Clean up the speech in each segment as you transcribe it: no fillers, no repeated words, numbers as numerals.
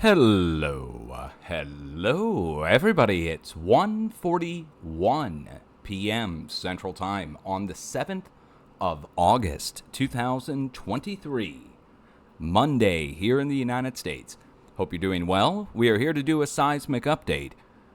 Hello, everybody. It's 1:41 p.m. Central Time on the 7th of August, 2023, Monday here in the United States. Hope you're doing well. We are here to do a seismic update,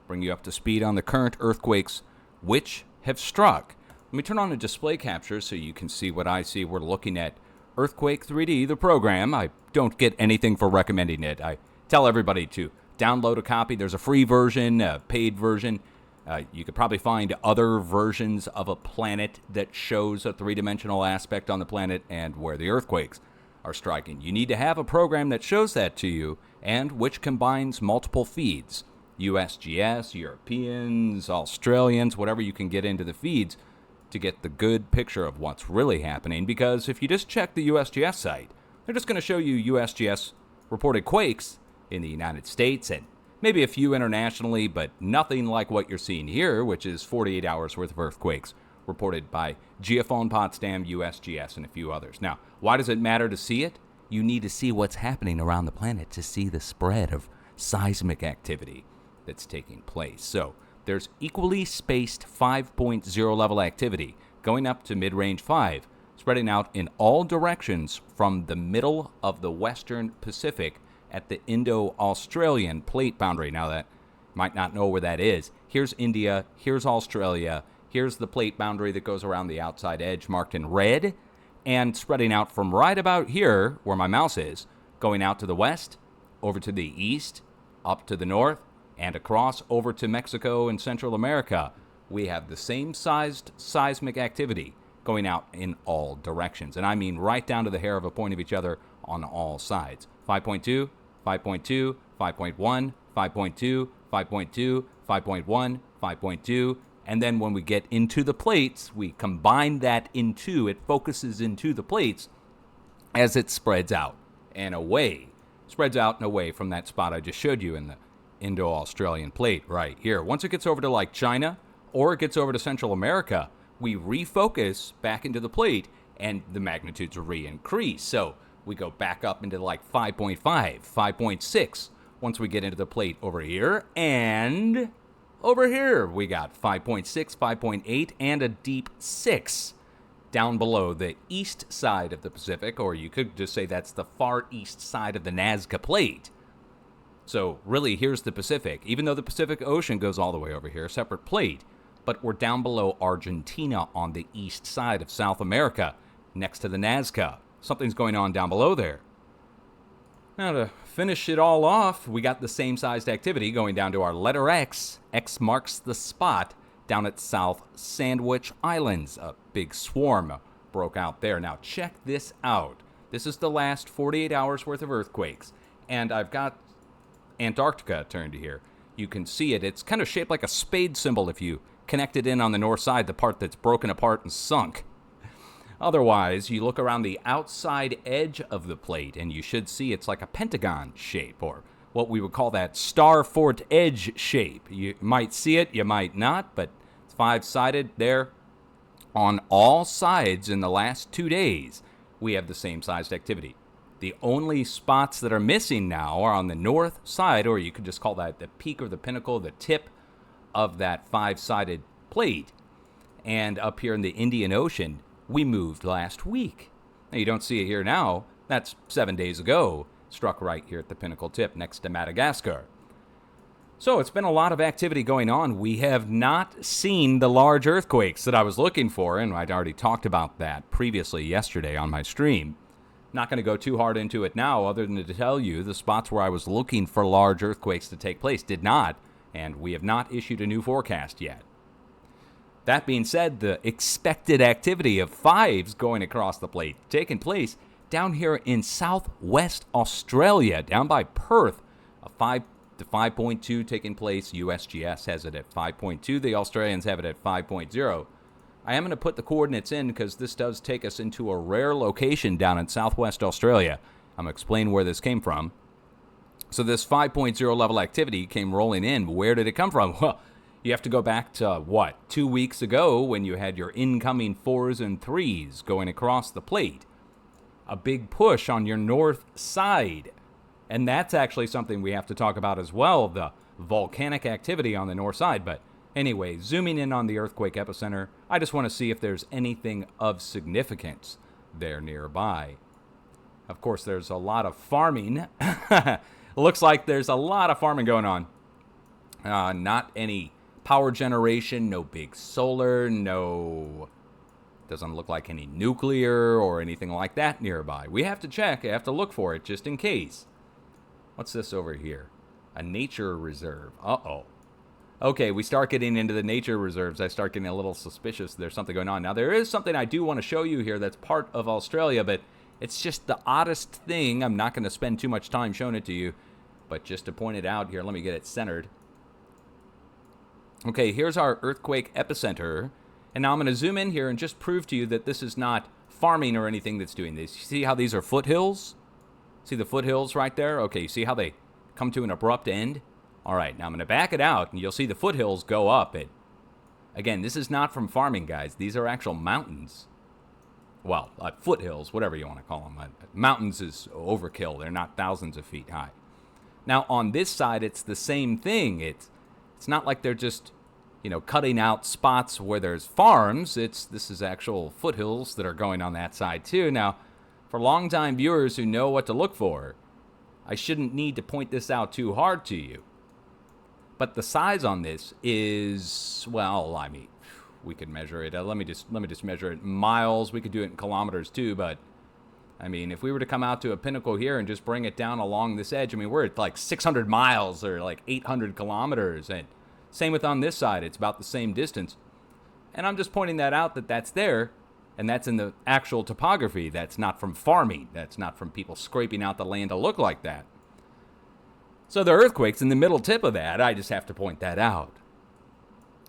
bring you up to speed on the current earthquakes which have struck. Let me turn on a display capture so you can see what I see. We're looking at Earthquake 3D, the program. I don't get anything for recommending it. I tell everybody to download a copy. There's a free version, a paid version. You could probably find other versions of a planet that shows a three-dimensional aspect on the planet and where the earthquakes are striking. You need to have a program that shows that to you and which combines multiple feeds. USGS, Europeans, Australians, whatever you can get into the feeds to get the good picture of what's really happening. Because if you just check the USGS site, they're just going to show you USGS reported quakes in the United States and maybe a few internationally, but nothing like what you're seeing here, which is 48 hours worth of earthquakes reported by Geophone Potsdam, USGS, and a few others. Now, why does it matter to see it? You need to see what's happening around the planet to see the spread of seismic activity that's taking place. So there's equally spaced 5.0 level activity going up to mid-range 5, spreading out in all directions from the middle of the western Pacific at the Indo-Australian plate boundary. Now that you might not know where that is. Here's India, here's Australia, here's the plate boundary that goes around the outside edge marked in red, and spreading out from right about here, where my mouse is, going out to the west, over to the east, up to the north, and across over to Mexico and Central America. We have the same sized seismic activity going out in all directions. And I mean right down to the hair of a point of each other on all sides. 5.2, 5.2, 5.1, 5.2, 5.2, 5.1, 5.2. And then when we get into the plates, we combine that into, it focuses into the plates as it spreads out and away. Spreads out and away from that spot I just showed you in the Indo-Australian plate right here. Once it gets over to like China or it gets over to Central America, we refocus back into the plate and the magnitudes re-increase. So we go back up into like 5.5, 5.6 once we get into the plate over here. And over here we got 5.6, 5.8, and a deep 6 down below the east side of the Pacific, or you could just say that's the far east side of the Nazca plate. So really, here's the Pacific. Even though the Pacific Ocean goes all the way over here, separate plate, but we're down below Argentina on the east side of South America, next to the Nazca. Something's going on down below there. Now to finish it all off, we got the same sized activity going down to our letter X. X marks the spot down at South Sandwich Islands. A big swarm broke out there. Now check this out. This is the last 48 hours worth of earthquakes. And I've got Antarctica turned here. You can see it. It's kind of shaped like a spade symbol if you connect it in on the north side, the part that's broken apart and sunk. Otherwise, you look around the outside edge of the plate and you should see it's like a pentagon shape, or what we would call that star fort edge shape. You might see it, you might not, but it's five-sided there. On all sides in the last 2 days, we have the same sized activity. The only spots that are missing now are on the north side, or you could just call that the peak or the pinnacle, the tip of that five-sided plate. And up here in the Indian Ocean, we moved last week. Now, you don't see it here now. That's 7 days ago. Struck right here at the pinnacle tip next to Madagascar. So it's been a lot of activity going on. We have not seen the large earthquakes that I was looking for, and I'd already talked about that previously yesterday on my stream. Not going to go too hard into it now, other than to tell you the spots where I was looking for large earthquakes to take place did not, and we have not issued a new forecast yet. That being said, the expected activity of 5s going across the plate taking place down here in southwest Australia, down by Perth, a 5 to 5.2 taking place. USGS has it at 5.2. The Australians have it at 5.0. I am going to put the coordinates in because this does take us into a rare location down in southwest Australia. I'm going to explain where this came from. So this 5.0 level activity came rolling in. Where did it come from? Well, you have to go back to, 2 weeks ago when you had your incoming 4s and 3s going across the plate. A big push on your north side. And that's actually something we have to talk about as well, the volcanic activity on the north side. But anyway, zooming in on the earthquake epicenter, I just want to see if there's anything of significance there nearby. Of course, there's a lot of farming. Looks like there's a lot of farming going on. Not any power generation, no big solar, no... Doesn't look like any nuclear or anything like that nearby. We have to check, I have to look for it just in case. What's this over here? A nature reserve. Uh-oh. Okay, we start getting into the nature reserves. I start getting a little suspicious there's something going on. Now, there is something I do want to show you here that's part of Australia, but it's just the oddest thing. I'm not going to spend too much time showing it to you, but just to point it out here, let me get it centered. Okay, here's our earthquake epicenter. And now I'm going to zoom in here and just prove to you that this is not farming or anything that's doing this. You see how these are foothills? See the foothills right there? Okay, you see how they come to an abrupt end? All right, now I'm going to back it out, and you'll see the foothills go up. Again, this is not from farming, guys. These are actual mountains. Well, foothills, whatever you want to call them. Mountains is overkill. They're not thousands of feet high. Now, on this side, it's the same thing. It's not like they're just... cutting out spots where there's farms. This is actual foothills that are going on that side too. Now, for longtime viewers who know what to look for, I shouldn't need to point this out too hard to you. But the size on this is, well, I mean, we could measure it. Let me just measure it in miles. We could do it in kilometers too, but I mean, if we were to come out to a pinnacle here and just bring it down along this edge, I mean, we're at like 600 miles or like 800 kilometers, and same with on this side, it's about the same distance. And I'm just pointing that out that that's there, and that's in the actual topography. That's not from farming. That's not from people scraping out the land to look like that. So the earthquake's in the middle tip of that. I just have to point that out.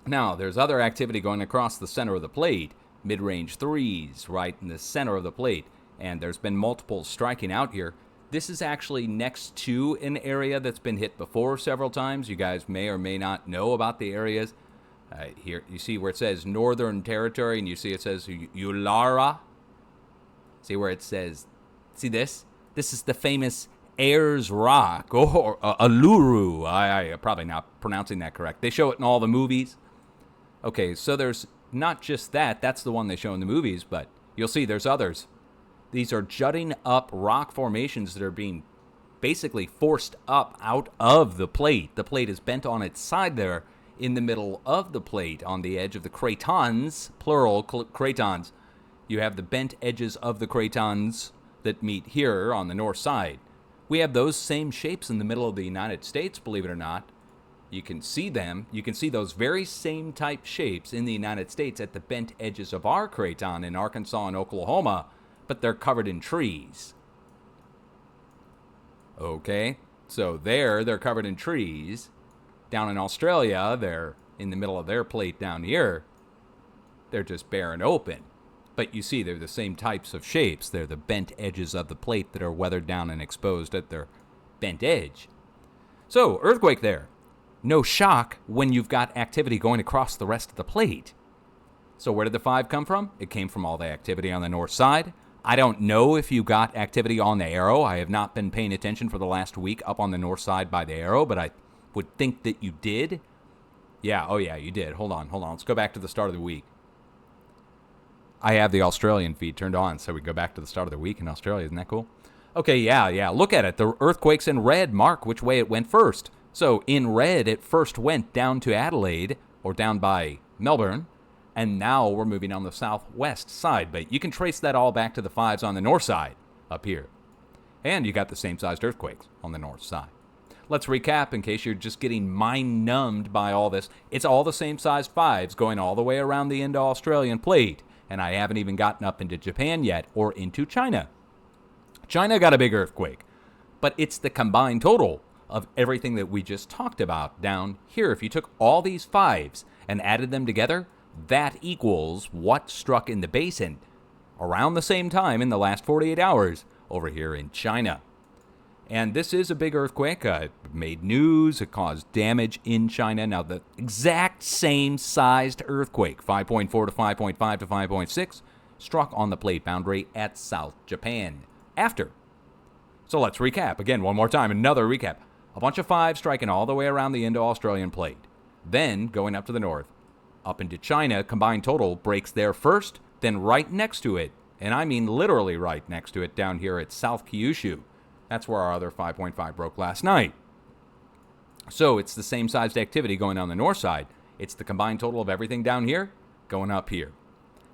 Now, there's other activity going across the center of the plate. Mid-range threes right in the center of the plate. And there's been multiple striking out here. This is actually next to an area that's been hit before several times. You guys may or may not know about the areas. Here, you see where it says Northern Territory, and you see it says Ulara. See where it says, see this? This is the famous Ayers Rock, or Uluru. I'm probably not pronouncing that correct. They show it in all the movies. Okay, so there's not just that. That's the one they show in the movies, but you'll see there's others. These are jutting up rock formations that are being basically forced up out of the plate. The plate is bent on its side there in the middle of the plate on the edge of the cratons, plural cratons. You have the bent edges of the cratons that meet here on the north side. We have those same shapes in the middle of the United States, believe it or not. You can see them. You can see those very same type shapes in the United States at the bent edges of our craton in Arkansas and Oklahoma, but they're covered in trees. Okay, so they're covered in trees. Down in Australia, they're in the middle of their plate down here. They're just bare and open. But you see, they're the same types of shapes. They're the bent edges of the plate that are weathered down and exposed at their bent edge. So, earthquake there. No shock when you've got activity going across the rest of the plate. So where did the 5 come from? It came from all the activity on the north side. I don't know if you got activity on the arrow. I have not been paying attention for the last week up on the north side by the arrow, but I would think that you did. Yeah, oh yeah, you did. Hold on. Let's go back to the start of the week. I have the Australian feed turned on, so we go back to the start of the week in Australia. Isn't that cool? Okay, yeah. Look at it. The earthquake's in red. Mark which way it went first. So in red, it first went down to Adelaide, or down by Melbourne, and now we're moving on the southwest side. But you can trace that all back to the 5s on the north side up here. And you got the same sized earthquakes on the north side. Let's recap in case you're just getting mind-numbed by all this. It's all the same sized 5s going all the way around the Indo-Australian plate. And I haven't even gotten up into Japan yet or into China. China got a big earthquake. But it's the combined total of everything that we just talked about down here. If you took all these 5s and added them together, that equals what struck in the basin around the same time in the last 48 hours over here in China. And this is a big earthquake. It made news. It caused damage in China. Now, the exact same sized earthquake, 5.4 to 5.5 to 5.6, struck on the plate boundary at South Japan. After So let's recap. Again, one more time, another recap. A bunch of 5s striking all the way around the Indo-Australian plate. Then, going up to the north, up into China, combined total breaks there first, then right next to it, and I mean literally right next to it, down here at South Kyushu. That's where our other 5.5 broke last night. So it's the same sized activity going on the north side. It's the combined total of everything down here going up here.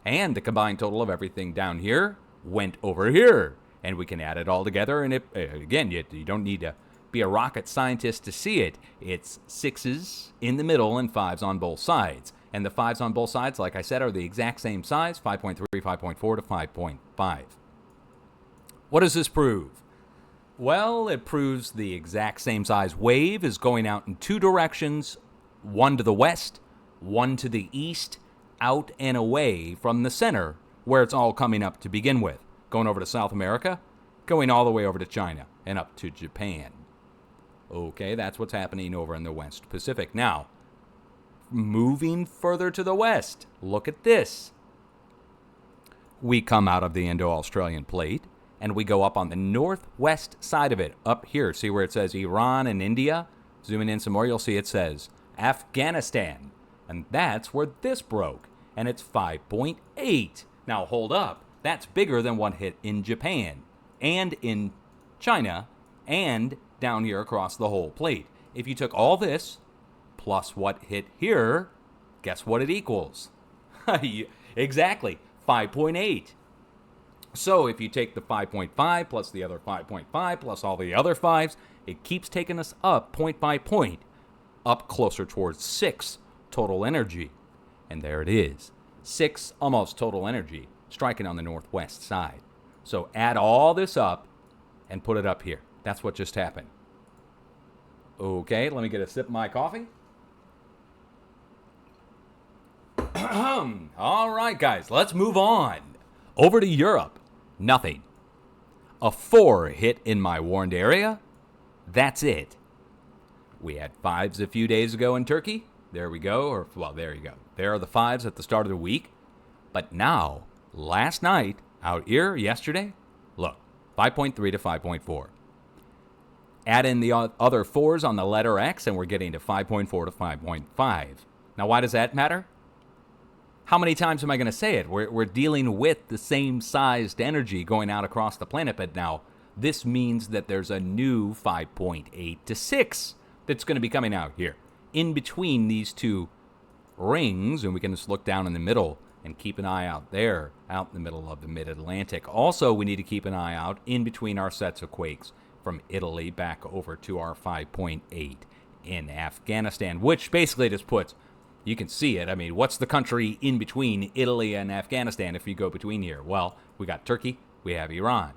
And the combined total of everything down here went over here. And we can add it all together. And again, you don't need to be a rocket scientist to see it. It's 6s in the middle and 5s on both sides. And the 5s on both sides, like I said, are the exact same size, 5.3, 5.4 to 5.5. What does this prove? Well, it proves the exact same size wave is going out in 2 directions, one to the west, one to the east, out and away from the center, where it's all coming up to begin with. Going over to South America, going all the way over to China, and up to Japan. Okay, that's what's happening over in the West Pacific. Now, moving further to the west, look at this. We come out of the Indo-Australian plate, and we go up on the northwest side of it, up here. See where it says Iran and India? Zooming in some more, you'll see it says Afghanistan. And that's where this broke, and it's 5.8. Now, hold up. That's bigger than what hit in Japan, and in China, and down here across the whole plate. If you took all this, plus what hit here, guess what it equals? Exactly, 5.8. So if you take the 5.5 plus the other 5.5 plus all the other 5s, it keeps taking us up point by point, up closer towards 6 total energy. And there it is, 6 almost total energy, striking on the northwest side. So add all this up and put it up here. That's what just happened. Okay, let me get a sip of my coffee. All right, guys, let's move on. Over to Europe. Nothing. A 4 hit in my warned area. That's it. We had 5s a few days ago in Turkey. There we go. There you go. There are the 5s at the start of the week. But now, last night, out here, yesterday, look, 5.3 to 5.4. Add in the other 4s on the letter X, and we're getting to 5.4 to 5.5. Now, why does that matter? How many times am I going to say it? We're dealing with the same sized energy going out across the planet, but now this means that there's a new 5.8 to 6 that's going to be coming out here. In between these two rings, and we can just look down in the middle and keep an eye out there, out in the middle of the mid-Atlantic. Also, we need to keep an eye out in between our sets of quakes from Italy back over to our 5.8 in Afghanistan, which basically just puts, you can see it. I mean, what's the country in between Italy and Afghanistan if you go between here? Well, we got Turkey, we have Iran.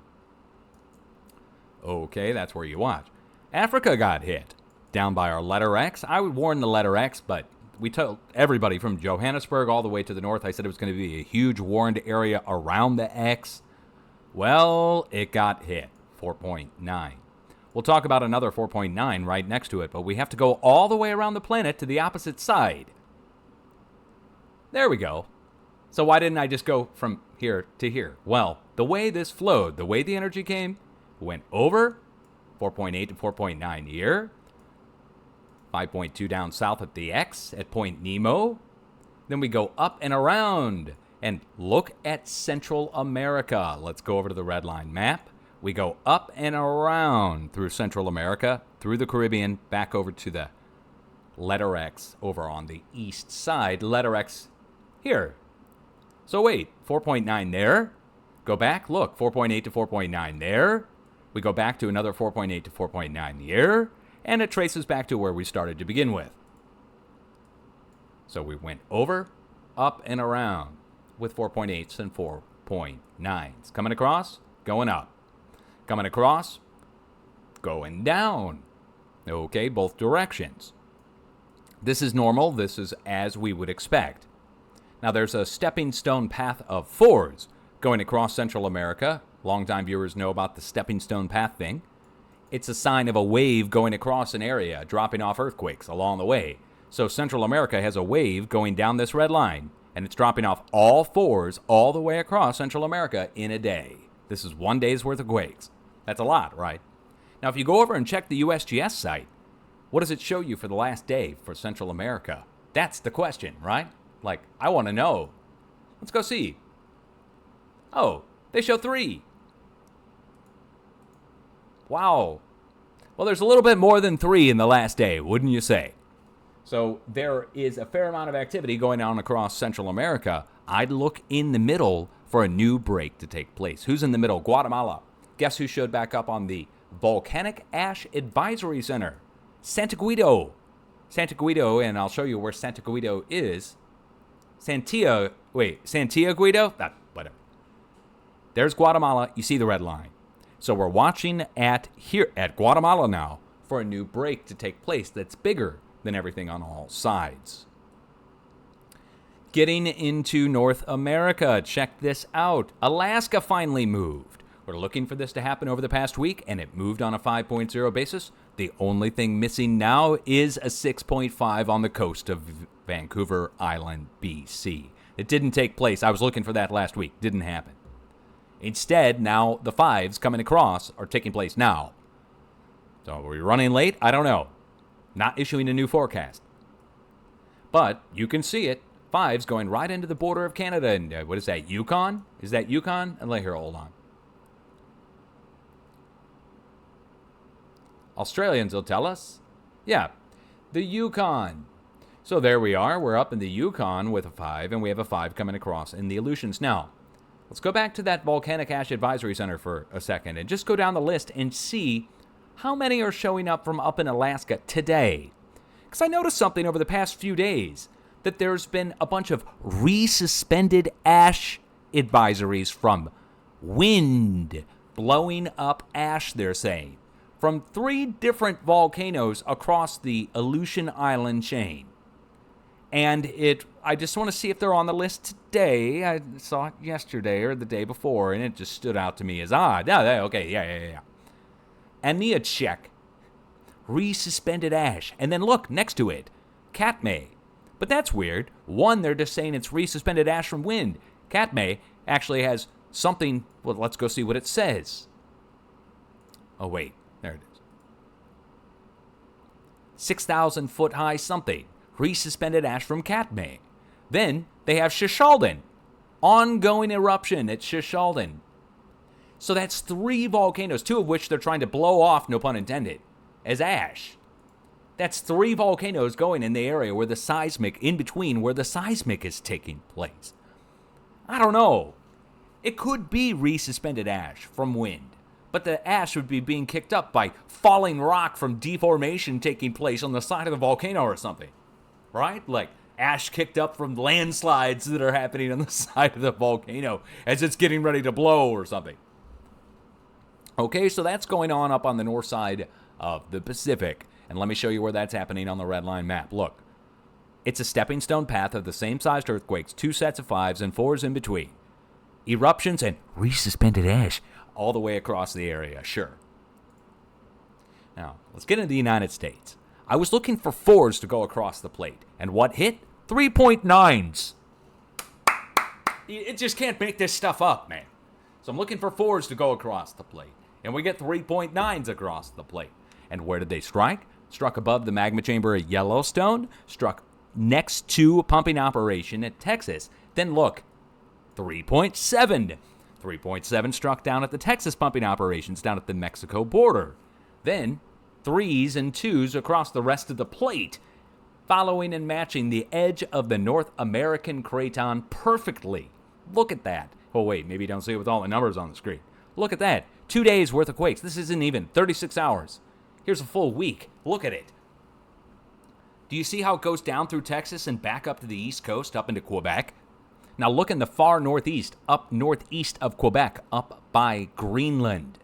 Okay, that's where you watch. Africa got hit down by our letter X. I would warn the letter X, but we told everybody from Johannesburg all the way to the north, I said it was going to be a huge warned area around the X. Well, it got hit, 4.9. We'll talk about another 4.9 right next to it, but we have to go all the way around the planet to the opposite side. There we go. So why didn't I just go from here to here? Well, the way this flowed, the way the energy came, went over 4.8 to 4.9 here, 5.2 down south at the X at Point Nemo. Then we go up and around and look at Central America. Let's go over to the red line map. We go up and around through Central America, through the Caribbean, back over to the letter X over on the east side. Letter X here. So wait, 4.9 there. Go back, look, 4.8 to 4.9 there. We go back to another 4.8 to 4.9 here. And it traces back to where we started to begin with. So we went over, up, and around with 4.8s and 4.9s. Coming across, going up. Coming across, going down. Okay, both directions. This is normal. This is as we would expect. Now, there's a stepping stone path of 4s going across Central America. Longtime viewers know about the stepping stone path thing. It's a sign of a wave going across an area, dropping off earthquakes along the way. So Central America has a wave going down this red line, and it's dropping off all 4s all the way across Central America in a day. This is 1 day's worth of quakes. That's a lot, right? Now, if you go over and check the USGS site, what does it show you for the last day for Central America? That's the question, right? Like, I want to know. Let's go see. Oh, they show 3. Wow. Well, there's a little bit more than 3 in the last day, wouldn't you say? So there is a fair amount of activity going on across Central America. I'd look in the middle for a new break to take place. Who's in the middle? Guatemala. Guess who showed back up on the Volcanic Ash Advisory Center? Santa Guido. Santa Guido, and I'll show you where Santa Guido is. Santia Guido? Whatever. There's Guatemala. You see the red line. So we're watching at Guatemala now for a new break to take place that's bigger than everything on all sides. Getting into North America, check this out. Alaska finally moved. We're looking for this to happen over the past week, and it moved on a 5.0 basis. The only thing missing now is a 6.5 on the coast of Vancouver Island, BC. It didn't take place. I was looking for that last week. Didn't happen. Instead, now the 5s coming across are taking place now. So are we running late? I don't know. Not issuing a new forecast. But you can see it. 5s going right into the border of Canada. And what is that, Yukon? Is that Yukon? Here, hold on. Australians will tell us. Yeah, the Yukon. So there we are. We're up in the Yukon with a 5, and we have a 5 coming across in the Aleutians. Now, let's go back to that Volcanic Ash Advisory Center for a second and just go down the list and see how many are showing up from up in Alaska today. Because I noticed something over the past few days, that there's been a bunch of resuspended ash advisories from wind blowing up ash, they're saying, from 3 different volcanoes across the Aleutian Island chain. And I just want to see if they're on the list today. I saw it yesterday or the day before, and it just stood out to me as odd. Okay, yeah. Aniakchak, resuspended ash. And then look, next to it, Katmai. But that's weird. One, they're just saying it's resuspended ash from wind. Katmai actually has something. Well, let's go see what it says. Oh, wait. There it is. 6,000 foot high something. Resuspended ash from Katmai. Then they have Shishaldin. Ongoing eruption at Shishaldin. So that's 3 volcanoes, 2 of which they're trying to blow off, no pun intended, as ash. That's 3 volcanoes going in the area where the seismic, in between where the seismic is taking place. I don't know. It could be resuspended ash from wind, but the ash would be being kicked up by falling rock from deformation taking place on the side of the volcano or something. Right? Like ash kicked up from landslides that are happening on the side of the volcano as it's getting ready to blow or something. Okay, so that's going on up on the north side of the Pacific. And let me show you where that's happening on the red line map. Look, it's a stepping stone path of the same sized earthquakes, 2 sets of 5s and 4s in between. Eruptions and resuspended ash all the way across the area, sure. Now, let's get into the United States. I was looking for 4s to go across the plate. And what hit? 3.9s. It just can't make this stuff up, man. So I'm looking for 4s to go across the plate. And we get 3.9s across the plate. And where did they strike? Struck above the magma chamber at Yellowstone. Struck next to a pumping operation at Texas. Then look, 3.7. 3.7 struck down at the Texas pumping operations down at the Mexico border. Then 3s and 2s across the rest of the plate, following and matching the edge of the North American craton perfectly. Look at that. Oh, wait, maybe you don't see it with all the numbers on the screen. Look at that. 2 days worth of quakes. This isn't even 36 hours. Here's a full week. Look at it. Do you see how it goes down through Texas and back up to the East Coast, up into Quebec? Now look in the far northeast, up northeast of Quebec, up by Greenland.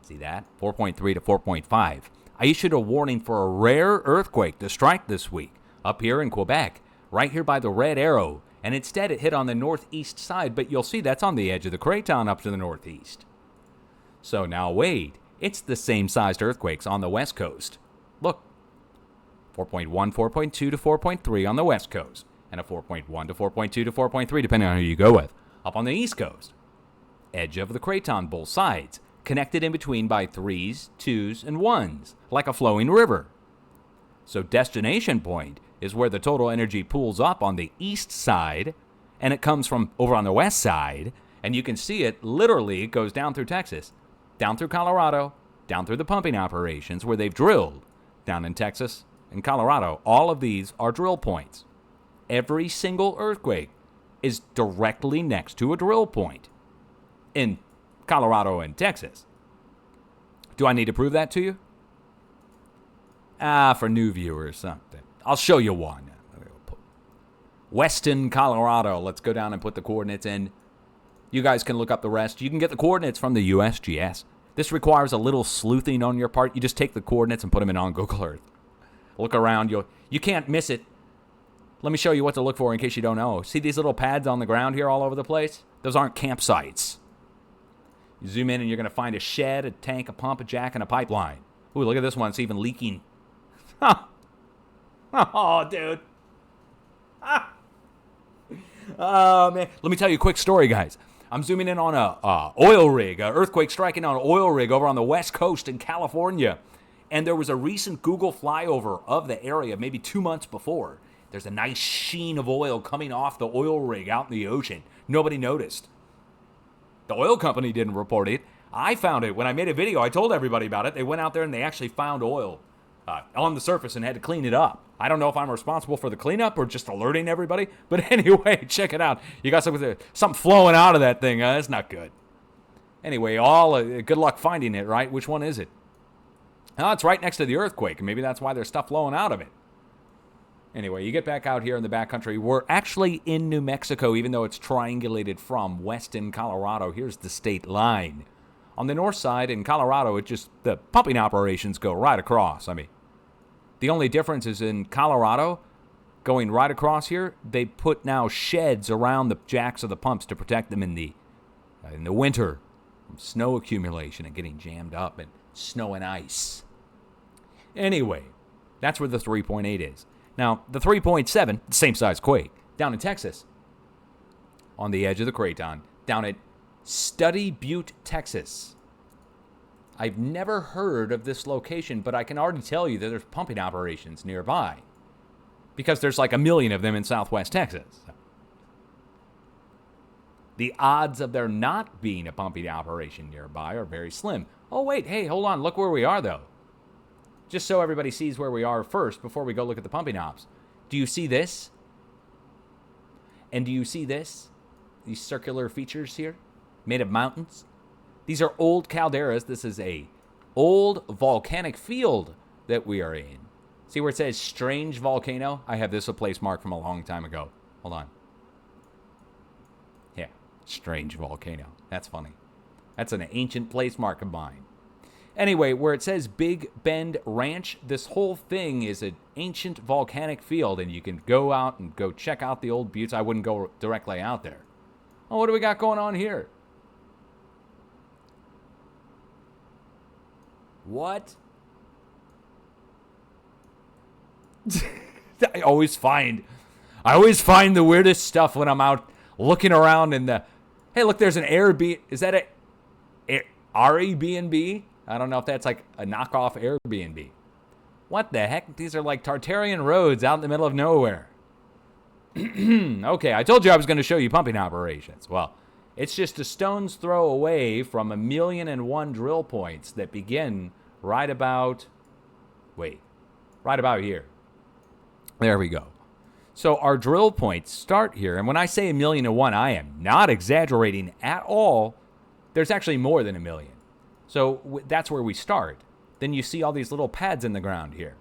See that? 4.3 to 4.5. I issued a warning for a rare earthquake to strike this week, up here in Quebec, right here by the red arrow, and instead it hit on the northeast side, but you'll see that's on the edge of the craton up to the northeast. So now wait. It's the same sized earthquakes on the west coast. Look, 4.1, 4.2 to 4.3 on the west coast, and a 4.1 to 4.2 to 4.3 depending on who you go with. Up on the east coast, edge of the craton, both sides. connected in between by 3s, 2s, and 1s, like a flowing river. So destination point is where the total energy pools up on the east side, and it comes from over on the west side, and you can see it literally. It goes down through Texas, down through Colorado, down through the pumping operations where they've drilled, down in Texas and Colorado. All of these are drill points. Every single earthquake is directly next to a drill point in Colorado and Texas. Do I need to prove that to you? For new viewers, something. I'll show you one. Weston, Colorado. Let's go down and put the coordinates in. You guys can look up the rest. You can get the coordinates from the USGS. This requires a little sleuthing on your part. You just take the coordinates and put them in on Google Earth. Look around. You can't miss it. Let me show you what to look for in case you don't know. See these little pads on the ground here all over the place? Those aren't campsites. You zoom in and you're going to find a shed, a tank, a pump, a jack, and a pipeline. Ooh, look at this one. It's even leaking. Oh, dude. Oh, man. Let me tell you a quick story, guys. I'm zooming in on a oil rig, an earthquake striking on an oil rig over on the west coast in California. And there was a recent Google flyover of the area maybe 2 months before. There's a nice sheen of oil coming off the oil rig out in the ocean. Nobody noticed. The oil company didn't report it. I found it. When I made a video, I told everybody about it. They went out there and they actually found oil on the surface and had to clean it up. I don't know if I'm responsible for the cleanup or just alerting everybody. But anyway, check it out. You got something flowing out of that thing. That's not good. Anyway, good luck finding it, right? Which one is it? Oh, it's right next to the earthquake. Maybe that's why there's stuff flowing out of it. Anyway, you get back out here in the backcountry. We're actually in New Mexico, even though it's triangulated from Weston, Colorado. Here's the state line. On the north side in Colorado, the pumping operations go right across. I mean, the only difference is in Colorado, going right across here, they put now sheds around the jacks of the pumps to protect them in the winter from snow accumulation and getting jammed up and snow and ice. Anyway, that's where the 3.8 is. Now, the 3.7, the same size quake, down in Texas, on the edge of the craton, down at Study Butte, Texas. I've never heard of this location, but I can already tell you that there's pumping operations nearby because there's like 1 million of them in southwest Texas. The odds of there not being a pumping operation nearby are very slim. Oh, wait, hey, hold on. Look where we are, though. Just so everybody sees where we are first before we go look at the pumping ops. Do you see this? And do you see this? These circular features here made of mountains? These are old calderas. This is a old volcanic field that we are in. See where it says strange volcano? I have this a place mark from a long time ago. Hold on. Yeah, strange volcano. That's funny. That's an ancient place mark of mine. Anyway, where it says Big Bend Ranch, this whole thing is an ancient volcanic field, and you can go out and go check out the old buttes. I wouldn't go directly out there. Oh, what do we got going on here? What? I always find the weirdest stuff when I'm out looking around in the... Hey, look, there's an Airbnb. Is that a Airbnb? I don't know if that's like a knockoff Airbnb. What the heck? These are like Tartarian roads out in the middle of nowhere. Okay, I told you I was going to show you pumping operations. Well, it's just a stone's throw away from 1,000,001 drill points that begin right about here. There we go. So our drill points start here. And when I say 1,000,001, I am not exaggerating at all. There's actually more than 1 million. So that's where we start. Then you see all these little pads in the ground here.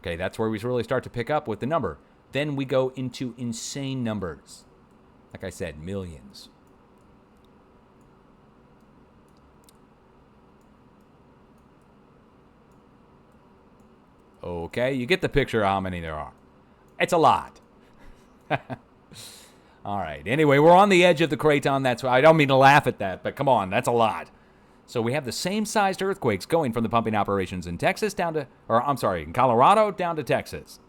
Okay, that's where we really start to pick up with the number. Then we go into insane numbers. Like I said, millions. Okay, you get the picture of how many there are. It's a lot. All right. Anyway, we're on the edge of the craton. That's why I don't mean to laugh at that, but come on, that's a lot. So we have the same sized earthquakes going from the pumping operations in Texas in Colorado down to Texas.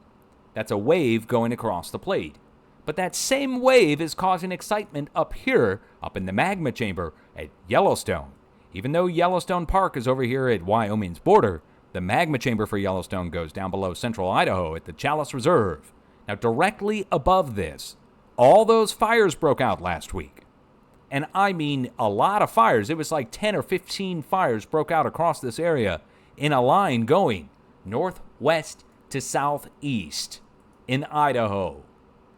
That's a wave going across the plate. But that same wave is causing excitement up here, up in the magma chamber at Yellowstone. Even though Yellowstone Park is over here at Wyoming's border, the magma chamber for Yellowstone goes down below central Idaho at the Chalice Reserve. Now, directly above this, all those fires broke out last week. And I mean a lot of fires. It was like 10 or 15 fires broke out across this area in a line going northwest to southeast in Idaho.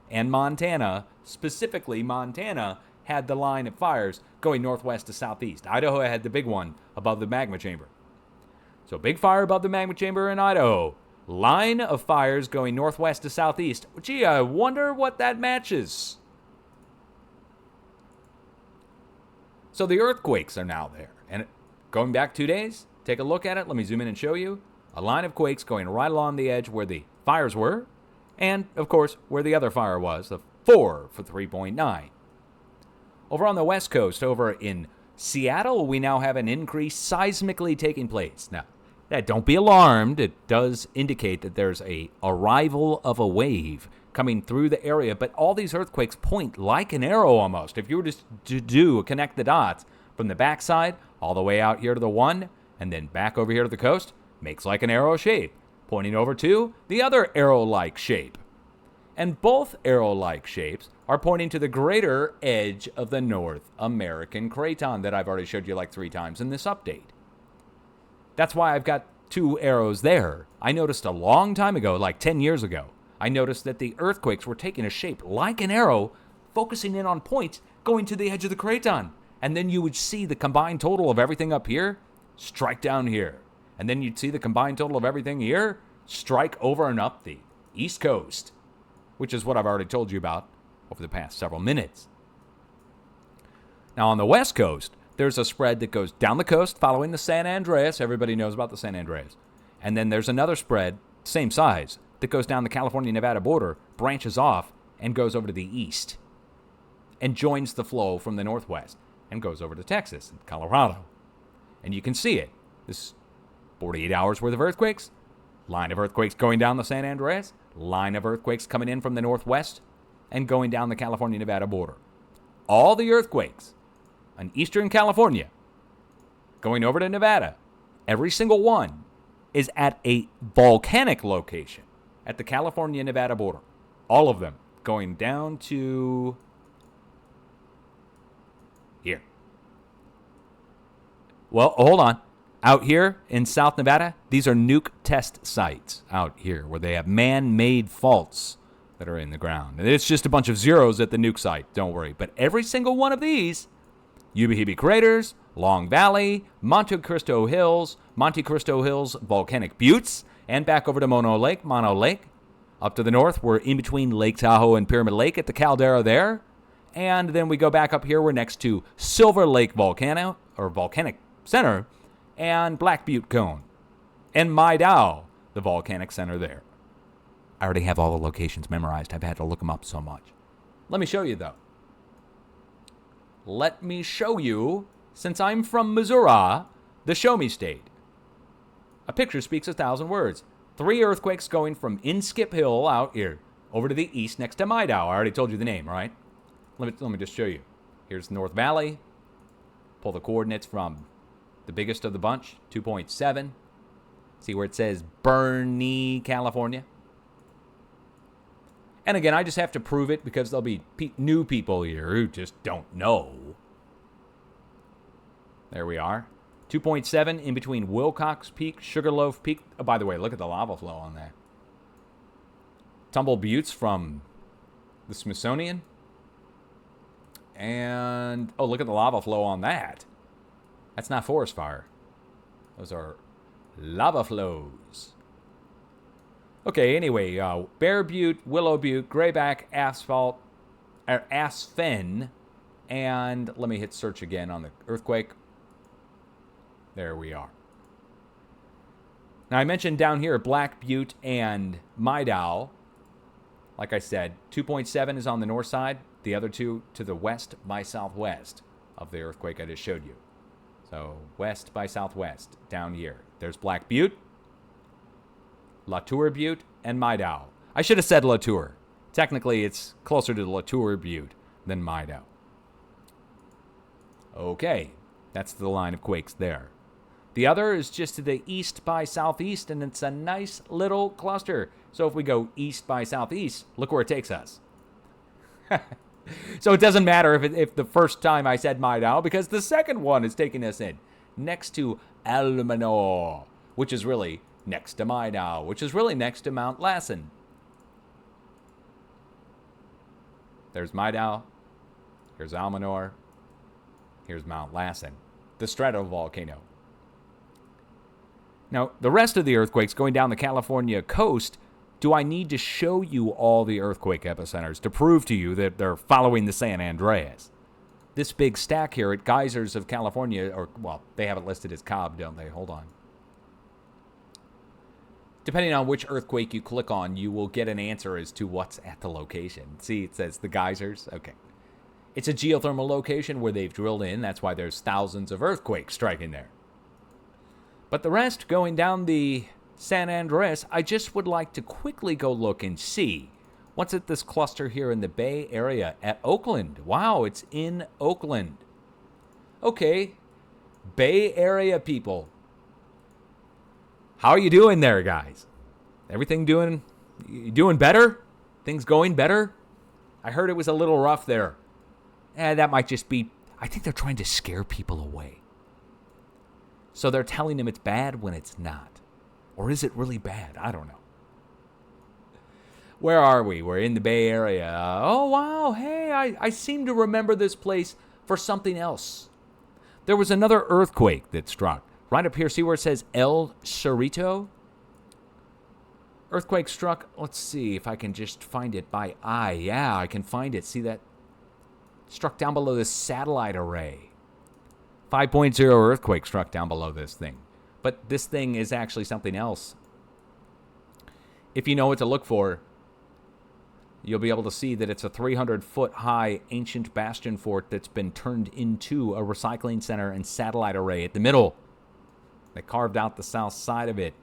And Montana, specifically Montana, had the line of fires going northwest to southeast. Idaho had the big one above the magma chamber. So big fire above the magma chamber in Idaho. Line of fires going northwest to southeast. Gee, I wonder what that matches. So the earthquakes are now there. And going back 2 days, take a look at it. Let me zoom in and show you. A line of quakes going right along the edge where the fires were. And, of course, where the other fire was, the 4 for 3.9. Over on the west coast, over in Seattle, we now have an increase seismically taking place. Now, don't be alarmed. It does indicate that there's a arrival of a wave coming through the area, but all these earthquakes point like an arrow almost. If you were to connect the dots from the backside all the way out here to the one, and then back over here to the coast, makes like an arrow shape, pointing over to the other arrow-like shape. And both arrow-like shapes are pointing to the greater edge of the North American craton that I've already showed you like 3 times in this update. That's why I've got 2 arrows there. I noticed a long time ago, like 10 years ago, I noticed that the earthquakes were taking a shape like an arrow, focusing in on points going to the edge of the craton. And then you would see the combined total of everything up here strike down here. And then you'd see the combined total of everything here strike over and up the East Coast, which is what I've already told you about over the past several minutes. Now, on the West Coast, there's a spread that goes down the coast following the San Andreas. Everybody knows about the San Andreas. And then there's another spread, same size, that goes down the California-Nevada border, branches off, and goes over to the east, and joins the flow from the northwest, and goes over to Texas and Colorado. And you can see it. This 48 hours worth of earthquakes, line of earthquakes going down the San Andreas, line of earthquakes coming in from the northwest, and going down the California-Nevada border. All the earthquakes in eastern California, going over to Nevada, every single one is at a volcanic location at the California-Nevada border. All of them going down to here. Well, hold on. Out here in South Nevada, these are nuke test sites out here where they have man-made faults that are in the ground. And it's just a bunch of zeros at the nuke site, don't worry. But every single one of these, Yuba Hibi Craters, Long Valley, Monte Cristo Hills volcanic buttes, and back over to Mono Lake. Up to the north, we're in between Lake Tahoe and Pyramid Lake at the caldera there. And then we go back up here, we're next to Silver Lake Volcano, or Volcanic Center, and Black Butte Cone. And Maidao, the volcanic center there. I already have all the locations memorized. I've had to look them up so much. Let me show you, though. Let me show you, since I'm from Missouri, the Show Me State. A picture speaks 1,000 words. 3 earthquakes going from Inskip Hill out here over to the east next to Maidao. I already told you the name, right? Let me just show you. Here's North Valley. Pull the coordinates from the biggest of the bunch, 2.7. See where it says Bernie, California? And again, I just have to prove it because there'll be new people here who just don't know. There we are. 2.7 in between Wilcox Peak, Sugarloaf Peak. Oh, by the way, look at the lava flow on that. Tumble Buttes from the Smithsonian. And, oh, look at the lava flow on that. That's not forest fire. Those are lava flows. Okay, anyway, Bear Butte, Willow Butte, Grayback, Aspen, and let me hit search again on the earthquake. There we are. Now, I mentioned down here Black Butte and Maidao. Like I said, 2.7 is on the north side. The other two to the west by southwest of the earthquake I just showed you. So, west by southwest, down here. There's Black Butte, Latour Butte, and Maidao. I should have said Latour. Technically, it's closer to Latour Butte than Maidao. Okay. That's the line of quakes there. The other is just to the east by southeast, and it's a nice little cluster. So if we go east by southeast, look where it takes us. So it doesn't matter if the first time I said Midau, because the second one is taking us in next to Almanor, which is really next to Midau, which is really next to Mount Lassen. There's Midau. Here's Almanor. Here's Mount Lassen, the stratovolcano. Now, the rest of the earthquakes going down the California coast, do I need to show you all the earthquake epicenters to prove to you that they're following the San Andreas? This big stack here at Geysers of California, or, well, they have it listed as Cobb, don't they? Hold on. Depending on which earthquake you click on, you will get an answer as to what's at the location. See, it says the geysers. Okay. It's a geothermal location where they've drilled in. That's why there's thousands of earthquakes striking there. But the rest going down the San Andreas, I just would like to quickly go look and see what's at this cluster here in the Bay Area at Oakland. Wow, it's in Oakland. Okay, Bay Area people. How are you doing there, guys? Everything doing better? Things going better? I heard it was a little rough there. That might just be, I think they're trying to scare people away. So they're telling them it's bad when it's not. Or is it really bad? I don't know. Where are we? We're in the Bay Area. Oh, wow. Hey, I seem to remember this place for something else. There was another earthquake that struck. Right up here, see where it says El Cerrito? Earthquake struck, let's see if I can just find it by eye. Yeah, I can find it. See that? Struck down below this satellite array. 5.0 earthquake struck down below this thing. But this thing is actually something else. If you know what to look for, you'll be able to see that it's a 300-foot high ancient bastion fort that's been turned into a recycling center and satellite array at the middle. They carved out the south side of it.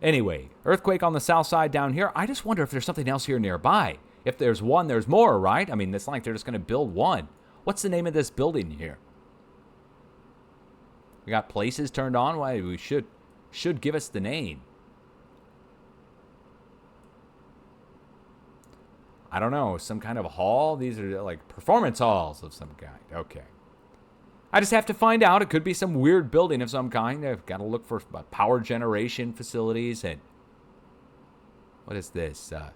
Anyway, earthquake on the south side down here. I just wonder if there's something else here nearby. If there's one, there's more, right? I mean, it's not like they're just going to build one. What's the name of this building here? We got places turned on. Why, we should give us the name. I don't know, some kind of hall? These are like performance halls of some kind. Okay. I just have to find out. It could be some weird building of some kind. I've got to look for power generation facilities and what is this? A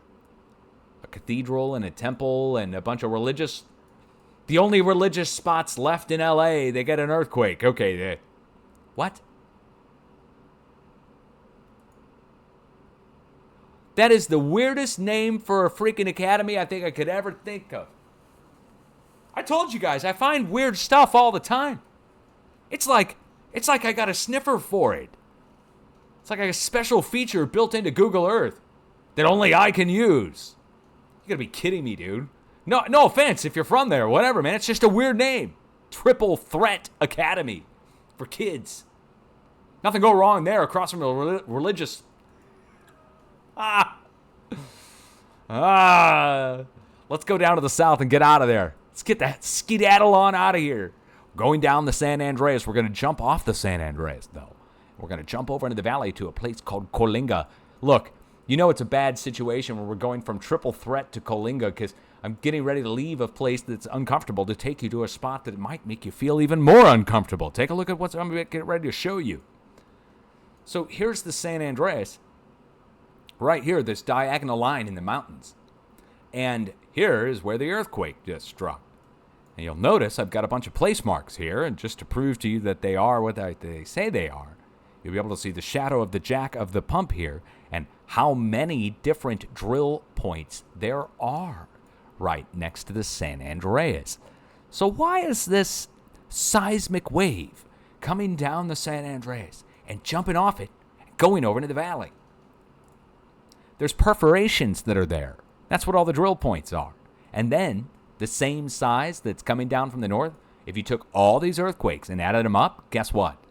cathedral and a temple and a bunch of religious. The only religious spots left in LA, they get an earthquake. Okay, what? That is the weirdest name for a freaking academy I think I could ever think of. I told you guys, I find weird stuff all the time. It's like I got a sniffer for it. It's like a special feature built into Google Earth that only I can use. You gotta be kidding me, dude. No offense if you're from there, whatever, man. It's just a weird name. Triple Threat Academy for kids. Nothing go wrong there across from a religious. Let's go down to the south and get out of there. Let's get that skedaddle on out of here. Going down the San Andreas. We're going to jump off the San Andreas, though. We're going to jump over into the valley to a place called Coalinga. Look, you know it's a bad situation when we're going from Triple Threat to Coalinga because I'm getting ready to leave a place that's uncomfortable to take you to a spot that might make you feel even more uncomfortable. Take a look at what I'm getting ready to show you. So here's the San Andreas. Right here, this diagonal line in the mountains. And here is where the earthquake just struck. And you'll notice I've got a bunch of place marks here, and just to prove to you that they are what they say they are, you'll be able to see the shadow of the jack of the pump here and how many different drill points there are right next to the San Andreas. So why is this seismic wave coming down the San Andreas and jumping off it and going over into the valley? There's perforations that are there. That's what all the drill points are. And then the same size that's coming down from the north, if you took all these earthquakes and added them up, guess what?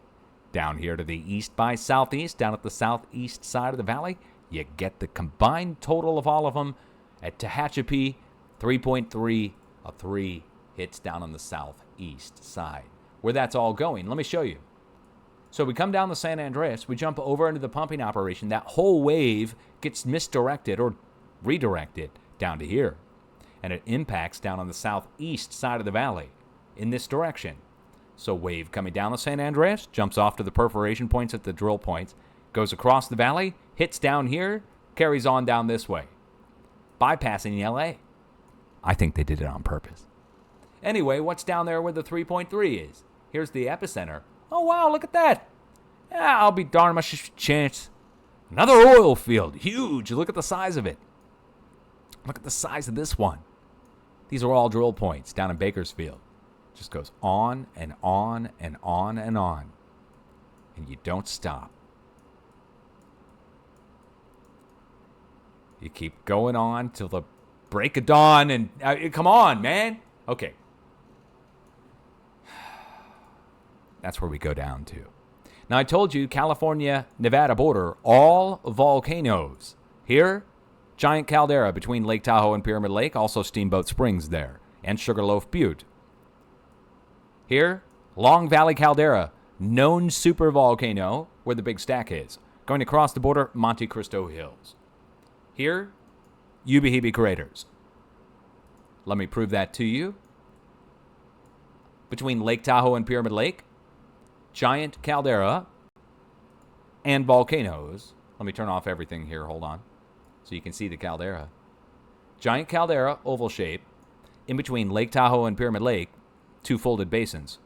Down here to the east by southeast, down at the southeast side of the valley, you get the combined total of all of them at Tehachapi, 3.3 of 3 hits down on the southeast side. where that's all going. Let me show you. So we come down the San Andreas, we jump over into the pumping operation. That whole wave gets misdirected or redirected down to here. And it impacts down on the southeast side of the valley in this direction. So wave coming down the San Andreas, jumps off to the perforation points at the drill points, goes across the valley, hits down here, carries on down this way, bypassing LA. I think they did it on purpose. Anyway, what's down there where the 3.3 is? Here's the epicenter. Oh, wow, look at that. Yeah, I'll be darn much chance. Another oil field. Huge. Look at the size of it. Look at the size of this one. These are all drill points down in Bakersfield. Just goes on and on and on and on. And you don't stop. You keep going on till the break of dawn. And come on, man. Okay. That's where we go down to. Now, I told you, California-Nevada border, all volcanoes. Here, giant caldera between Lake Tahoe and Pyramid Lake, also Steamboat Springs there, and Sugarloaf Butte. Here, Long Valley Caldera, known supervolcano, where the big stack is. Going across the border, Monte Cristo Hills. Here, Yuba Hibi craters. Let me prove that to you. Between Lake Tahoe and Pyramid Lake, giant caldera and volcanoes. Let me turn off everything here. Hold on. So you can see the caldera. Giant caldera, oval shape, in between Lake Tahoe and Pyramid Lake, two folded basins.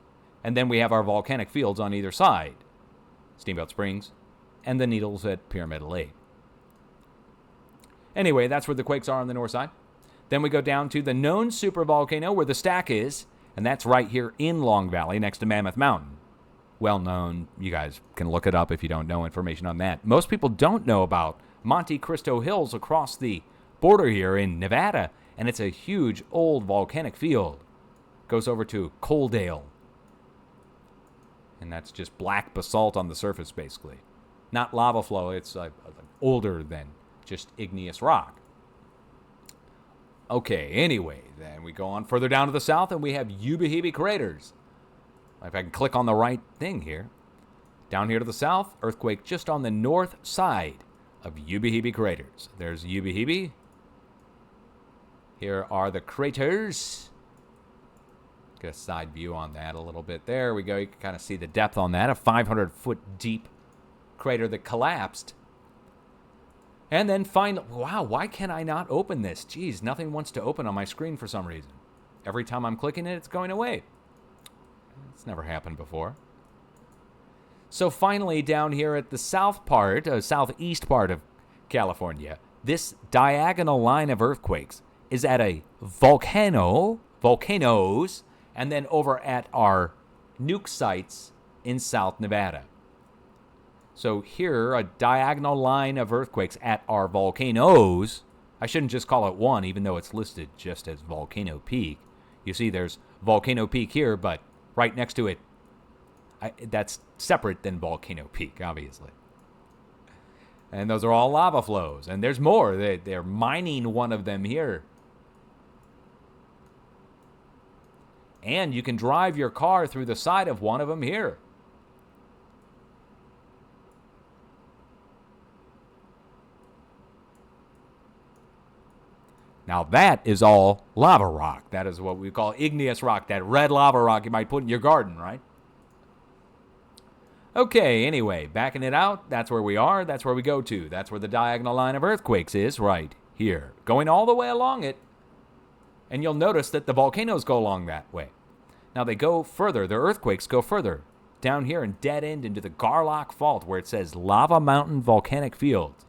And then we have our volcanic fields on either side. Steamboat Springs and the Needles at Pyramid Lake. Anyway, that's where the quakes are on the north side. Then we go down to the known supervolcano where the stack is, and that's right here in Long Valley next to Mammoth Mountain. Well known. You guys can look it up if you don't know information on that. Most people don't know about Monte Cristo Hills across the border here in Nevada, and it's a huge old volcanic field. Goes over to Coaldale. And that's just black basalt on the surface, basically. Not lava flow, it's older than just igneous rock. Okay, anyway, then we go on further down to the south, and we have Yuba Hibi craters. If I can click on the right thing here. Down here to the south, earthquake just on the north side of Yuba Hibi craters. There's Yuba Hibi. Here are the craters. Get a side view on that a little bit. There we go. You can kind of see the depth on that. A 500-foot deep crater that collapsed. And then wow, why can I not open this? Geez, nothing wants to open on my screen for some reason. Every time I'm clicking it, it's going away. It's never happened before. So finally, down here at the southeast part of California, this diagonal line of earthquakes is at a volcanoes, and then over at our nuke sites in South Nevada. So here, a diagonal line of earthquakes at our volcanoes. I shouldn't just call it one, even though it's listed just as Volcano Peak. You see, there's Volcano Peak here, but right next to it, that's separate than Volcano Peak, obviously. And those are all lava flows. And there's more. They're mining one of them here. And you can drive your car through the side of one of them here. Now that is all lava rock. That is what we call igneous rock, that red lava rock you might put in your garden, right? Okay, anyway, backing it out, that's where we are, that's where we go to. That's where the diagonal line of earthquakes is, right here. Going all the way along it, and you'll notice that the volcanoes go along that way. Now they go further, the earthquakes go further, down here and dead end into the Garlock Fault where it says Lava Mountain Volcanic Fields.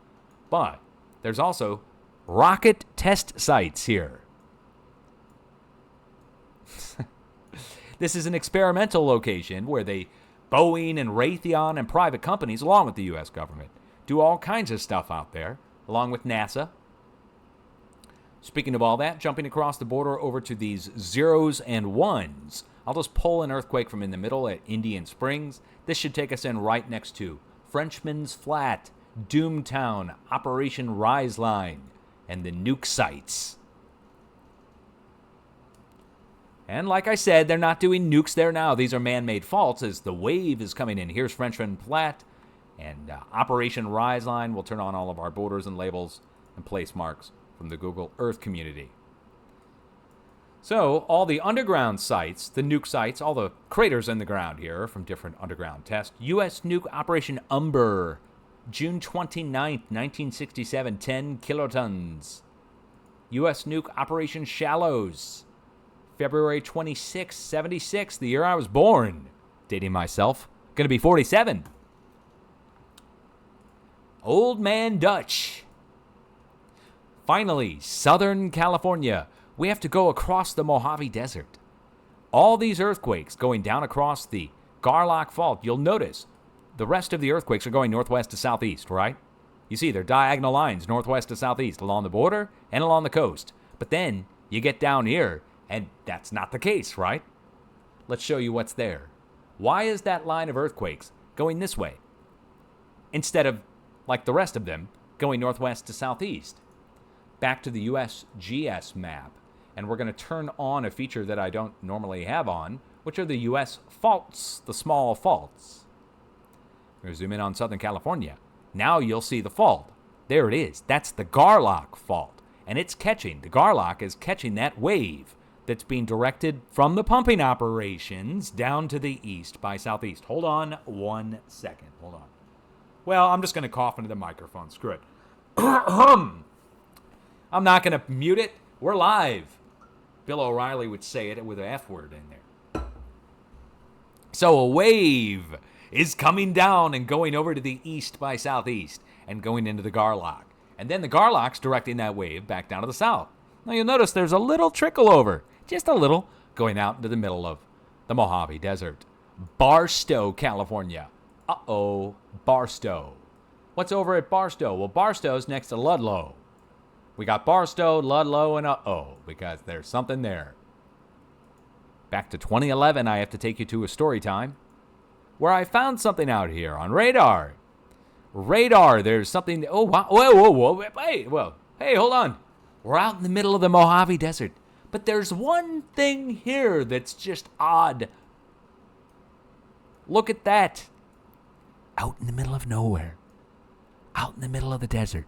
But there's also rocket test sites here. This is an experimental location where Boeing and Raytheon and private companies, along with the U.S. government, do all kinds of stuff out there, along with NASA. Speaking of all that, jumping across the border over to these zeros and ones, I'll just pull an earthquake from in the middle at Indian Springs. This should take us in right next to Frenchman's Flat, Doomtown, Operation Rise Line, and the nuke sites. And like I said, they're not doing nukes there now. These are man-made faults as the wave is coming in. Here's Frenchman Platte, and Operation Rise Line will turn on all of our borders and labels and place marks from the Google Earth community. So all the underground sites, the nuke sites, all the craters in the ground here from different underground tests. U.S. nuke Operation Umber, June 29th, 1967, 10 kilotons. U.S. nuke Operation Shallows, February 26, 76, the year I was born. Dating myself. Gonna be 47. Old Man Dutch. Finally, Southern California. We have to go across the Mojave Desert. All these earthquakes going down across the Garlock Fault. You'll notice the rest of the earthquakes are going northwest to southeast, right? You see, they're diagonal lines, northwest to southeast, along the border and along the coast. But then you get down here, and that's not the case, right? Let's show you what's there. Why is that line of earthquakes going this way instead of, like the rest of them, going northwest to southeast? Back to the USGS map, and we're going to turn on a feature that I don't normally have on, which are the US faults, the small faults. We're going to zoom in on Southern California. Now you'll see the fault. There it is. That's the Garlock Fault, and it's catching. The Garlock is catching that wave that's being directed from the pumping operations down to the east by southeast. Hold on 1 second. Hold on. Well, I'm just going to cough into the microphone. Screw it. I'm not going to mute it. We're live. Bill O'Reilly would say it with an F word in there. So a wave is coming down and going over to the east by southeast and going into the Garlock. And then the Garlock's directing that wave back down to the south. Now you'll notice there's a little trickle over, just a little, going out into the middle of the Mojave Desert. Barstow, California. Uh-oh, Barstow. What's over at Barstow? Well, Barstow's next to Ludlow. We got Barstow, Ludlow, and uh-oh, because there's something there. Back to 2011, I have to take you to a story time where I found something out here on radar. Radar, there's something. Oh, wow. Whoa. Hey, hold on. We're out in the middle of the Mojave Desert, but there's one thing here that's just odd. Look at that. Out in the middle of nowhere. Out in the middle of the desert.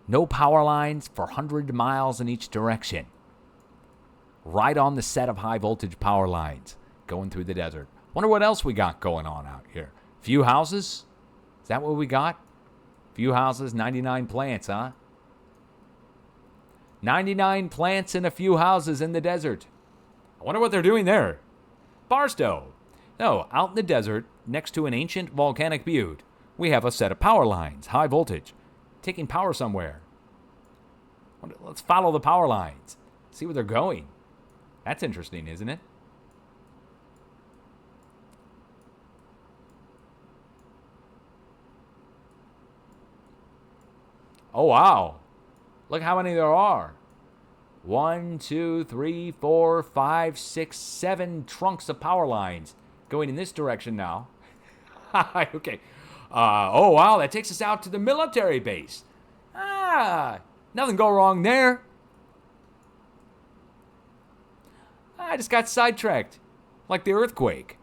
No power lines for 100 miles in each direction. Right on the set of high voltage power lines going through the desert. Wonder what else we got going on out here. Few houses? Is that what we got? Few houses, 99 plants, huh? 99 plants and a few houses in the desert. I wonder what they're doing there. Barstow. No, out in the desert, next to an ancient volcanic butte, we have a set of power lines, high voltage, taking power somewhere. Let's follow the power lines, see where they're going. That's interesting, isn't it? Oh, wow. Look how many there are. 1, 2, 3, 4, 5, 6, 7 trunks of power lines going in this direction now. Okay. Oh, wow, that takes us out to the military base. Nothing go wrong there. I just got sidetracked, like the earthquake.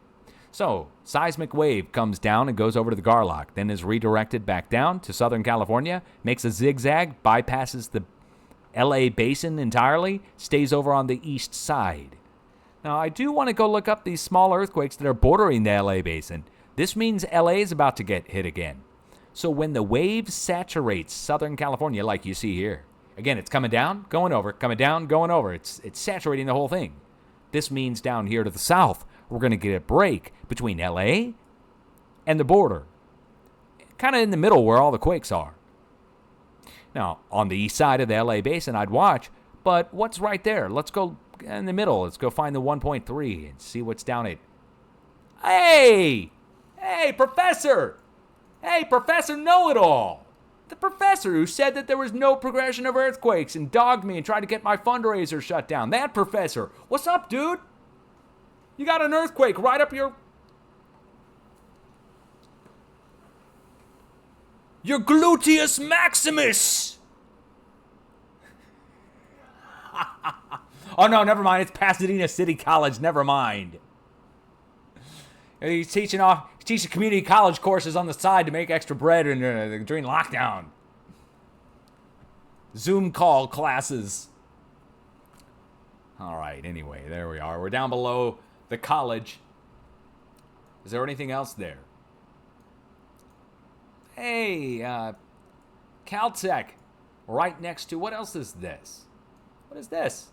So, seismic wave comes down and goes over to the Garlock, then is redirected back down to Southern California, makes a zigzag, bypasses the LA basin entirely, stays over on the east side. Now, I do want to go look up these small earthquakes that are bordering the LA basin. This means LA is about to get hit again. So when the wave saturates Southern California, like you see here, again, it's coming down, going over, coming down, going over. It's saturating the whole thing. This means down here to the south, we're going to get a break between LA and the border. Kind of in the middle where all the quakes are. Now, on the east side of the LA basin, I'd watch, but what's right there? Let's go in the middle. Let's go find the 1.3 and see what's down it. Hey, Professor! Hey, Professor Know-It-All! The professor who said that there was no progression of earthquakes and dogged me and tried to get my fundraiser shut down. That professor. What's up, dude? You got an earthquake right up your gluteus maximus. Oh, no, never mind. It's Pasadena City College. Never mind. He's teaching community college courses on the side to make extra bread during lockdown. Zoom call classes. All right, anyway, there we are. We're down below the college. Is there anything else there? Hey, Caltech, right next to, what else is this? What is this?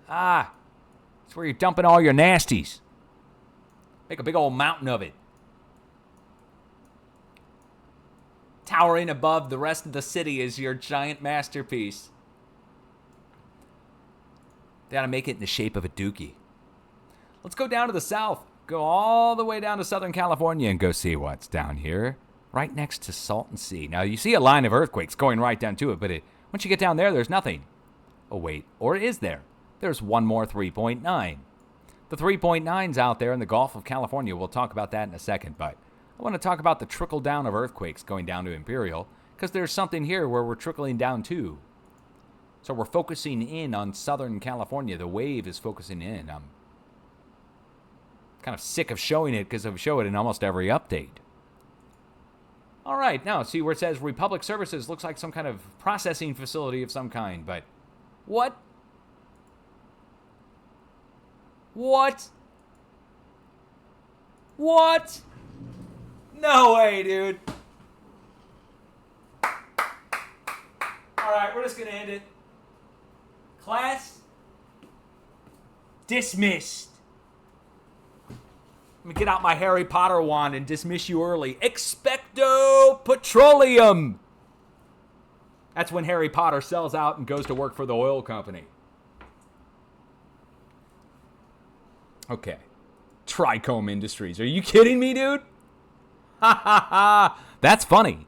It's where you're dumping all your nasties. Make a big old mountain of it. Towering above the rest of the city is your giant masterpiece. They gotta make it in the shape of a dookie. Let's go down to the south. Go all the way down to Southern California and go see what's down here. Right next to Salton Sea. Now, you see a line of earthquakes going right down to it, but once you get down there, there's nothing. Oh, wait. Or is there? There's one more 3.9. The 3.9's out there in the Gulf of California. We'll talk about that in a second, but I want to talk about the trickle down of earthquakes going down to Imperial, because there's something here where we're trickling down too. So we're focusing in on Southern California. The wave is focusing in. I'm kind of sick of showing it because I show it in almost every update. All right, now see where it says Republic Services. Looks like some kind of processing facility of some kind, but what? What? What? No way, dude. All right, we're just going to end it. Class dismissed. Let me get out my Harry Potter wand and dismiss you early. Expecto Petroleum. That's when Harry Potter sells out and goes to work for the oil company. Okay. Trichome Industries. Are you kidding me, dude? Ha ha ha. That's funny.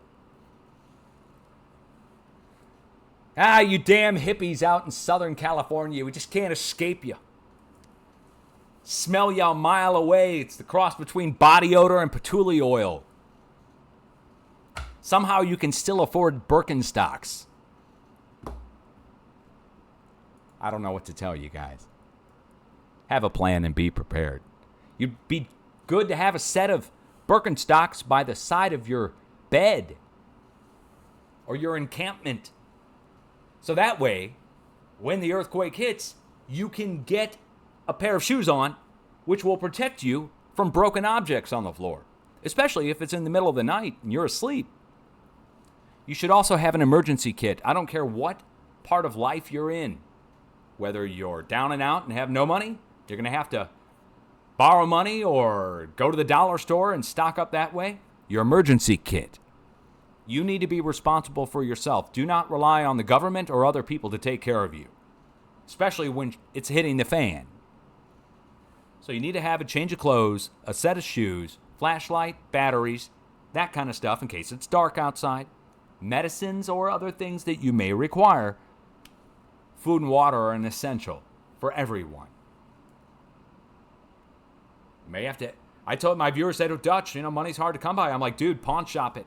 You damn hippies out in Southern California. We just can't escape you. Smell you a mile away. It's the cross between body odor and patchouli oil. Somehow you can still afford Birkenstocks. I don't know what to tell you guys. Have a plan and be prepared. You'd be good to have a set of Birkenstocks by the side of your bed or your encampment. So that way, when the earthquake hits, you can get a pair of shoes on, which will protect you from broken objects on the floor, especially if it's in the middle of the night and you're asleep. You should also have an emergency kit. I don't care what part of life you're in. Whether you're down and out and have no money, you're going to have to borrow money or go to the dollar store and stock up that way. Your emergency kit. You need to be responsible for yourself. Do not rely on the government or other people to take care of you, especially when it's hitting the fan. So you need to have a change of clothes, a set of shoes, flashlight, batteries, that kind of stuff in case it's dark outside, medicines or other things that you may require. Food and water are an essential for everyone. You may have to. I told my viewers, said, Dutch, money's hard to come by. I'm like, dude, pawn shop it.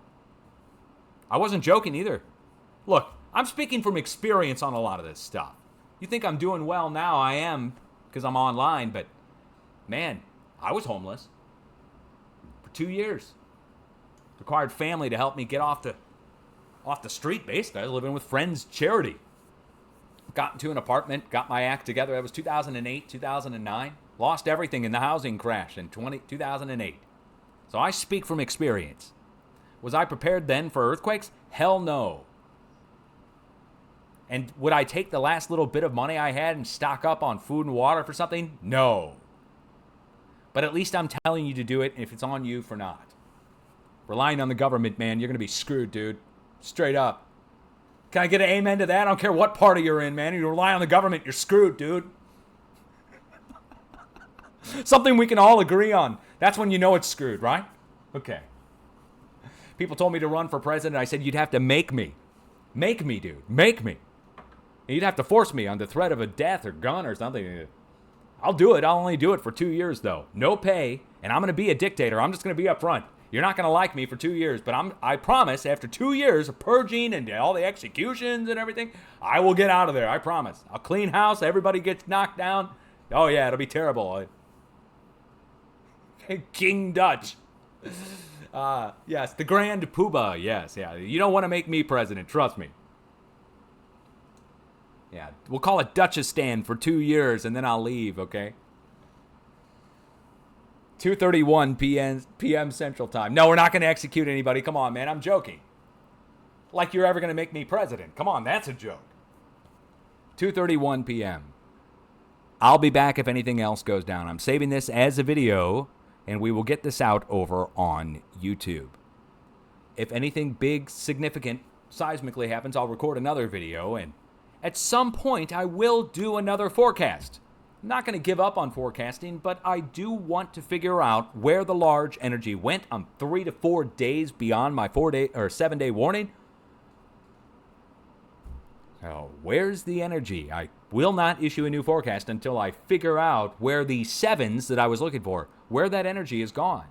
I wasn't joking either. Look, I'm speaking from experience on a lot of this stuff. You think I'm doing well now? I am, because I'm online, but man, I was homeless for 2 years. Required family to help me get off the street, basically. I was living with friends' charity. Got into an apartment, got my act together. That was 2008, 2009. Lost everything in the housing crash in 2008. So I speak from experience. Was I prepared then for earthquakes? Hell no. And would I take the last little bit of money I had and stock up on food and water for something? No. But at least I'm telling you to do it if it's on you for not. Relying on the government, man, you're going to be screwed, dude. Straight up. Can I get an amen to that? I don't care what party you're in, man. You rely on the government, you're screwed, dude. Something we can all agree on. That's when you know it's screwed, right? Okay. People told me to run for president. I said, you'd have to make me. Make me, dude. Make me. And you'd have to force me on the threat of a death or gun or something. I'll do it. I'll only do it for 2 years, though. No pay. And I'm going to be a dictator. I'm just going to be up front. You're not going to like me for 2 years, but I promise after 2 years of purging and all the executions and everything, I will get out of there. I promise. I'll clean house. Everybody gets knocked down. Oh, yeah, it'll be terrible. King Dutch. Yes, the Grand Poobah. Yes, yeah. You don't want to make me president. Trust me. Yeah, we'll call it Dutchistan for 2 years, and then I'll leave, okay? 2:31 p.m. Central Time. No, we're not going to execute anybody. Come on, man. I'm joking. Like you're ever going to make me president. Come on, that's a joke. 2:31 p.m. I'll be back if anything else goes down. I'm saving this as a video, and we will get this out over on YouTube. If anything big, significant, seismically happens, I'll record another video, and at some point, I will do another forecast. I'm not going to give up on forecasting, but I do want to figure out where the large energy went. I'm 3 to 4 days beyond my 7-day warning. So where's the energy? I will not issue a new forecast until I figure out where the 7s that I was looking for, where that energy is gone.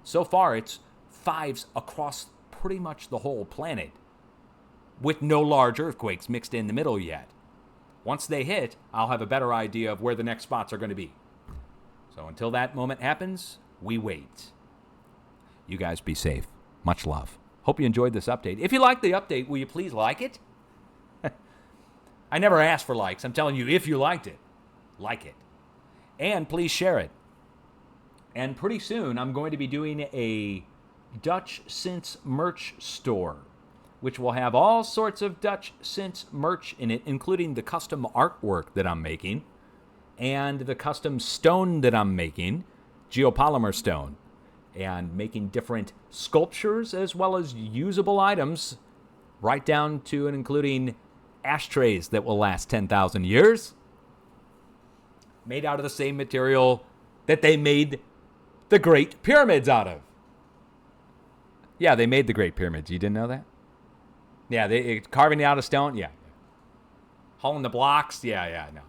So far, it's 5s across pretty much the whole planet, with no large earthquakes mixed in the middle yet. Once they hit, I'll have a better idea of where the next spots are going to be. So until that moment happens, we wait. You guys be safe. Much love. Hope you enjoyed this update. If you liked the update, will you please like it? I never asked for likes. I'm telling you, if you liked it, like it. And please share it. And pretty soon, I'm going to be doing a Dutch Sense merch store, which will have all sorts of Dutch Sense merch in it, including the custom artwork that I'm making and the custom stone that I'm making, geopolymer stone, and making different sculptures as well as usable items, right down to and including ashtrays that will last 10,000 years, made out of the same material that they made the Great Pyramids out of. Yeah, they made the Great Pyramids. You didn't know that? Yeah, they carving it out of stone. Yeah. Hauling the blocks. Yeah, no.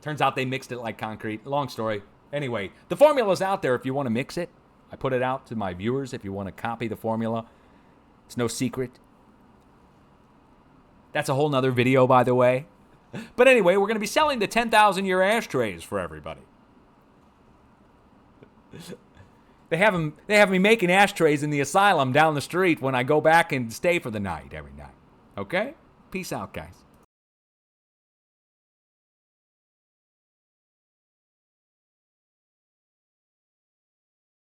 Turns out they mixed it like concrete. Long story. Anyway, the formula's out there if you want to mix it. I put it out to my viewers if you want to copy the formula. It's no secret. That's a whole nother video, by the way. But anyway, we're going to be selling the 10,000-year ashtrays for everybody. They have me making ashtrays in the asylum down the street when I go back and stay for the night every night. Okay? Peace out, guys.